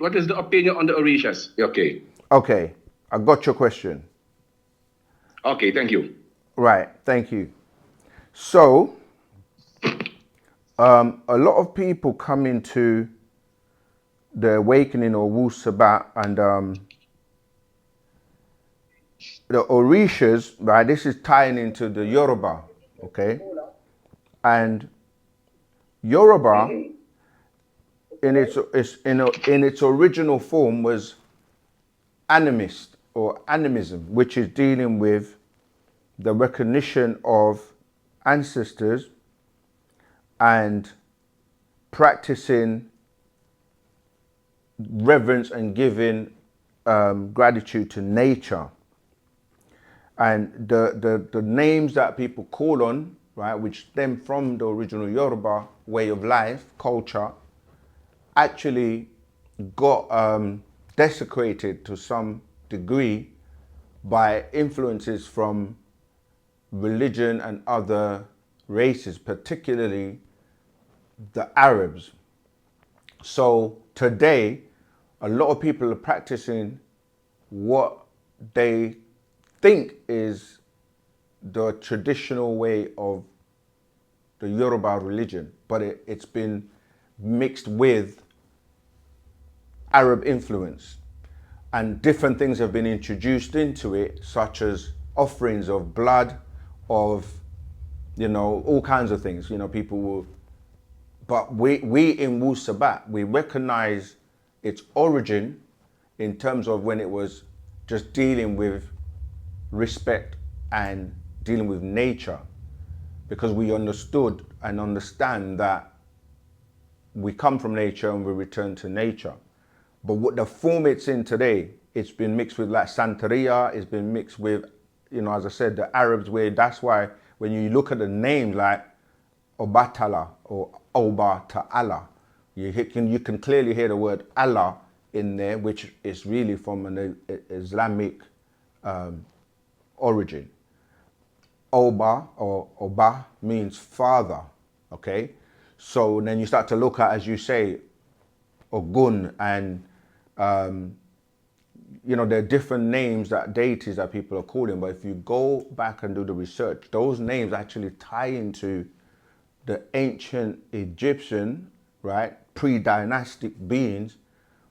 What is the opinion on the Orishas? Okay. Okay, I got your question. Okay, thank you. Right, thank you. So, a lot of people come into the awakening or Wu-Sabat and the Orishas, right? This is tying into the Yoruba, okay? And Yoruba, in its original form, was animist or animism, which is dealing with the recognition of ancestors and practicing reverence and giving gratitude to nature. And the names that people call on, right, which stem from the original Yoruba way of life, culture, actually got desecrated to some degree by influences from religion and other races, particularly the Arabs. So today, a lot of people are practicing what they think is the traditional way of the Yoruba religion, but it's been mixed with Arab influence. And different things have been introduced into it, such as offerings of blood, of, all kinds of things. People will, but we in Wu-Sabat, we recognize its origin in terms of when it was just dealing with respect and dealing with nature, because we understood and understand that we come from nature and we return to nature. But what the form it's in today, it's been mixed with like Santeria, it's been mixed with, as I said, the Arabs way. That's why when you look at the names like Obatala or Oba Ta'ala, you can clearly hear the word Allah in there, which is really from an Islamic origin. Oba or Oba means father, okay? So then you start to look at, as you say, Ogun and, there are different names that deities that people are calling, but if you go back and do the research, those names actually tie into the ancient Egyptian, right, pre-dynastic beings,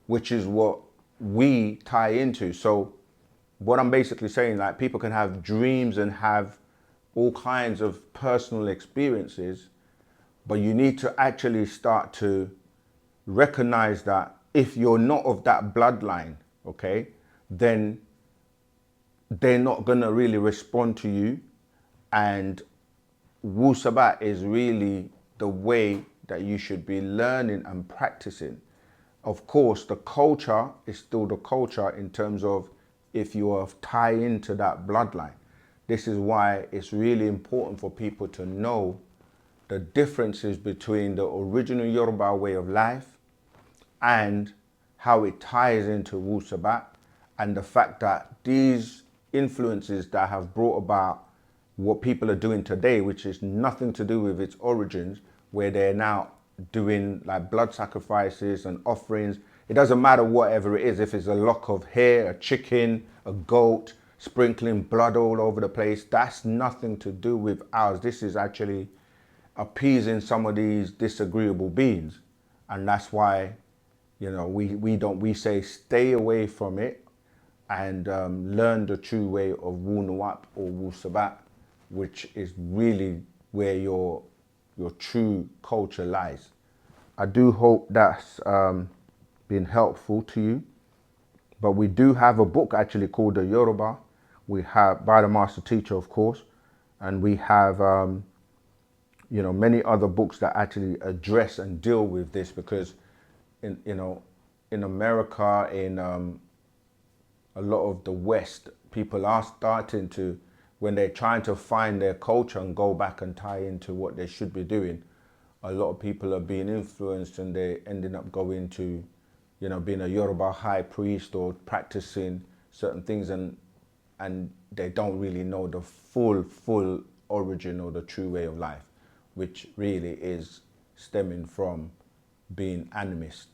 which is what we tie into. So what I'm basically saying, like, people can have dreams and have all kinds of personal experiences, but you need to actually start to recognize that if you're not of that bloodline, okay, then they're not gonna really respond to you. And Wu-Sabat is really the way that you should be learning and practicing. Of course, the culture is still the culture in terms of if you are tied into that bloodline. This is why it's really important for people to know the differences between the original Yoruba way of life and how it ties into Wu-Sabat, and the fact that these influences that have brought about what people are doing today, which is nothing to do with its origins, where they're now doing like blood sacrifices and offerings. It doesn't matter whatever it is, if it's a lock of hair, a chicken, a goat, sprinkling blood all over the place, that's nothing to do with ours. This is actually appeasing some of these disagreeable beings. And that's why, we say stay away from it and learn the true way of Wu Nuwap or Wu Sabat, which is really where your true culture lies. I do hope that's been helpful to you. But we do have a book actually called the Yoruba. We have by the master teacher, of course, and we have many other books that actually address and deal with this, because in America, in a lot of the West, people are starting to, when they're trying to find their culture and go back and tie into what they should be doing, a lot of people are being influenced and they're ending up going to, being a Yoruba high priest or practicing certain things, and they don't really know the full origin or the true way of life, which really is stemming from being animist.